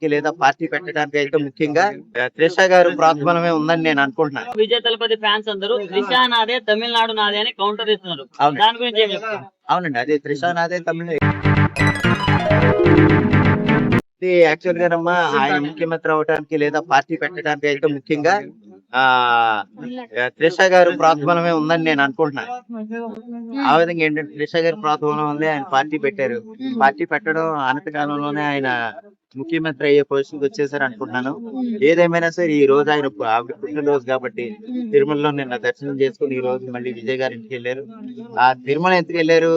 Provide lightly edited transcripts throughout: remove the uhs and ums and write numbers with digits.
అవడానికి లేదా పార్టీ పెట్టడానికి అయితే ముఖ్యంగా త్రిష గారు ప్రోత్సాహమే ఉందని నేను అనుకుంటున్నాను. విజయ్ తలపతి ఫ్యాన్స్ అందరూ త్రిష నాదే తమిళనాడు నాదే అని కౌంటర్ ఇస్తున్నారు. అవును. దాని గురించి ఏం చెప్తారు? అవునండి, అదే త్రిష నాదే తమిళ యాక్చువల్ గానమ్మా ఆయన ముఖ్యమంత్రి అవడానికి లేదా పార్టీ పెట్టడానికి అయితే ముఖ్యంగా ఆ త్రిష గారు ప్రోత్సాహమే ఉందని నేను అనుకుంటున్నాను. ఆ విధంగా ఏంటంటే త్రిష గారి ప్రోత్సాహం ఉంది, ఆయన పార్టీ పెట్టారు. పార్టీ పెట్టడం అనతి కాలంలోనే ఆయన ముఖ్యమంత్రి అయ్యే పొజిషన్కి వచ్చేసారు అనుకుంటున్నాను. ఏదేమైనా సరే ఈ రోజు ఆయన ఆవిడ పుట్టినరోజు కాబట్టి తిరుమలలో నిన్న దర్శనం చేసుకుని ఈ రోజు మళ్ళీ విజయ్ గారి ఇంటికి వెళ్ళారు. ఆ తిరుమల ఎందుకు వెళ్ళారు?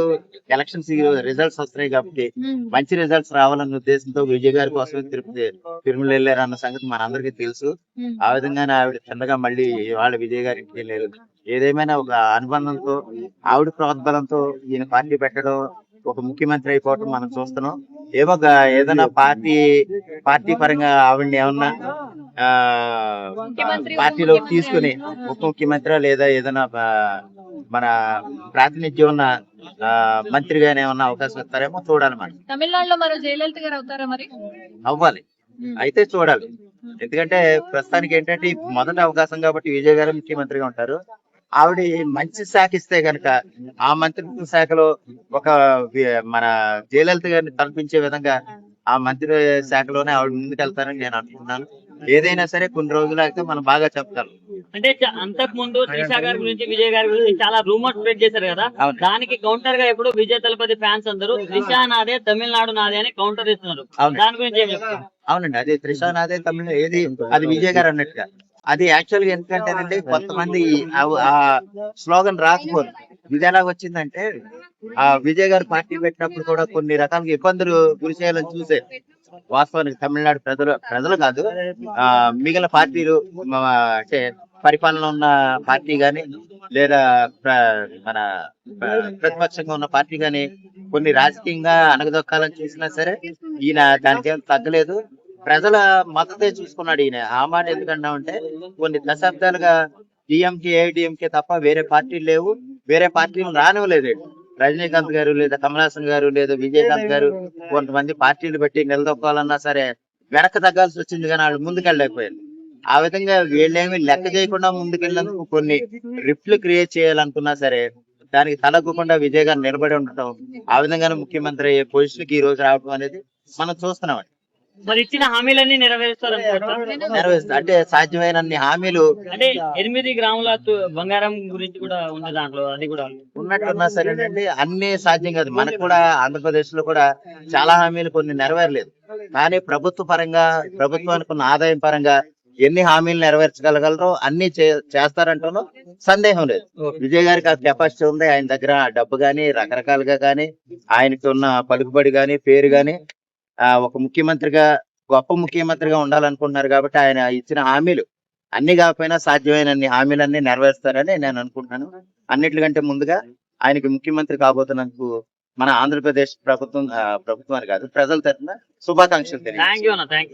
ఎలక్షన్స్ రిజల్ట్స్ వస్తున్నాయి కాబట్టి మంచి రిజల్ట్స్ రావాలన్న ఉద్దేశంతో విజయ్ గారి కోసమే తిరుమల వెళ్ళారు అన్న సంగతి మనందరికీ తెలుసు. ఆ విధంగానే ఆవిడ చిన్నగా మళ్ళీ వాళ్ళ విజయ్ గారి ఇంటికి వెళ్ళారు. ఏదేమైనా ఒక అనుబంధంతో ఆవిడ ప్రోద్బలంతో ఈయన పార్టీ పెట్టడం, ఒక ముఖ్యమంత్రి అయిపోవటం మనం చూస్తున్నాం. ఏమో ఏదైనా పార్టీ పరంగా ఆవిడని ఏమన్నా పార్టీలో తీసుకుని ఉప ముఖ్యమంత్రి లేదా ఏదైనా మన ప్రాతినిధ్యం ఉన్న మంత్రిగానే ఏమన్నా అవకాశం ఇస్తారేమో చూడాలి. మనం తమిళనాడులో మరో జయలలిత గారు అవుతారా మరి? అవ్వాలి, అయితే చూడాలి. ఎందుకంటే ప్రస్తుతానికి ఏంటంటే మొదటి అవకాశం కాబట్టి విజయ్ గారు ముఖ్యమంత్రిగా ఉంటారు. ఆవిడ మంచి శాఖ ఇస్తే గనక ఆ మంత్రిత్వ శాఖలో ఒక మన జయలలిత గారిని తలపించే విధంగా ఆ మంత్రి శాఖలోనే ఆవిడ ముందుకెళ్తారని నేను అనుకుంటున్నాను. ఏదైనా సరే కొన్ని రోజులు అయితే మనం బాగా చెప్తాం. అంటే అంతకు ముందు త్రిష గారి గురించి విజయ్ గారి గురించి చాలా రూమర్స్ స్ప్రెడ్ చేశారు కదా. దానికి కౌంటర్ గా ఇప్పుడు విజయ్ తలపతి ఫ్యాన్స్ అందరూ త్రిష నాదే తమిళనాడు నాదే అని కౌంటర్ ఇస్తున్నారు. దాని గురించి ఏం చెప్తారు? అవునండి, అదే త్రిష నాదే తమిళ ఏది అది విజయ్ గారు అన్నట్టుగా. అది యాక్చువల్ గా ఎందుకంటేనండి కొంతమంది ఆ స్లోగన్ రాకపోరు. ఇది ఎలా వచ్చిందంటే ఆ విజయ్ గారు పార్టీ పెట్టినప్పుడు కూడా కొన్ని రకాలుగా ఇబ్బందులు గురి చేయాలని చూసే. వాస్తవానికి తమిళనాడు ప్రజలు కాదు, మిగిలిన పార్టీలు అంటే పరిపాలన ఉన్న పార్టీ గాని లేదా మన ప్రతిపక్షంగా ఉన్న పార్టీ గాని కొన్ని రాజకీయంగా అణగదొక్కాలని చూసినా సరే ఈయన దానికి ఏం తగ్గలేదు. ప్రజల మద్దతే చూసుకున్నాడు ఈయన. ఆ మాట ఎందుకన్నా అంటే కొన్ని దశాబ్దాలుగా డిఎంకే ఏఐడిఎంకే తప్ప వేరే పార్టీలు లేవు, వేరే పార్టీలు రానివ్వలేదు. రజనీకాంత్ గారు లేదా కమలాసన్ గారు లేదా విజయకాంత్ గారు కొంతమంది పార్టీలు పెట్టి నిలదొక్కాలన్నా సరే వెనక్కి తగ్గాల్సి వచ్చింది, కానీ వాళ్ళు ముందుకెళ్ళలేకపోయారు. ఆ విధంగా వీళ్ళేమి లెక్క చేయకుండా ముందుకెళ్ళినందుకు కొన్ని రిఫ్లు క్రియేట్ చేయాలనుకున్నా సరే దానికి తలగ్గకుండా విజయ్ గారు నిలబడి ఉండటం, ఆ విధంగానే ముఖ్యమంత్రి అయ్యే పొజిషన్ కి ఈ రోజు రావడం అనేది మనం చూస్తున్నాం. మరి ఇచ్చిన హామీలన్నీ నెరవేరుస్తారు అంటే సాధ్యమైనన్ని హామీలు అంటే 8 గ్రాముల బంగారం గురించి కూడా ఉన్న దాంట్లో అది కూడా ఉన్నట్టున్నా సరేనండి. అన్ని సాధ్యం కాదు. మనకు కూడా ఆంధ్రప్రదేశ్ లో కూడా చాలా హామీలు కొన్ని నెరవేరలేదు. కానీ ప్రభుత్వానికి ఉన్న ఆదాయం పరంగా ఎన్ని హామీలు నెరవేర్చగలగలరో అన్ని చేస్తారంటాను సందేహం లేదు. విజయ్ గారికి ఆ కెపాసిటీ ఉంది. ఆయన దగ్గర డబ్బు గాని రకరకాలుగా కానీ ఆయనకి ఉన్న పలుకుబడి గాని పేరు గాని ఒక ముఖ్యమంత్రిగా గొప్ప ముఖ్యమంత్రిగా ఉండాలనుకుంటున్నారు కాబట్టి ఆయన ఇచ్చిన హామీలు అన్ని కాకపోయినా సాధ్యమైనన్ని హామీలన్నీ నెరవేరుస్తారని నేను అనుకుంటున్నాను. అన్నిటికంటే ముందుగా ఆయనకి ముఖ్యమంత్రి కాబోతున్నందుకు మన ఆంధ్రప్రదేశ్ ప్రభుత్వాన్ని కాదు ప్రజల తరఫున శుభాకాంక్షలు తెలియజేస్తున్నాను.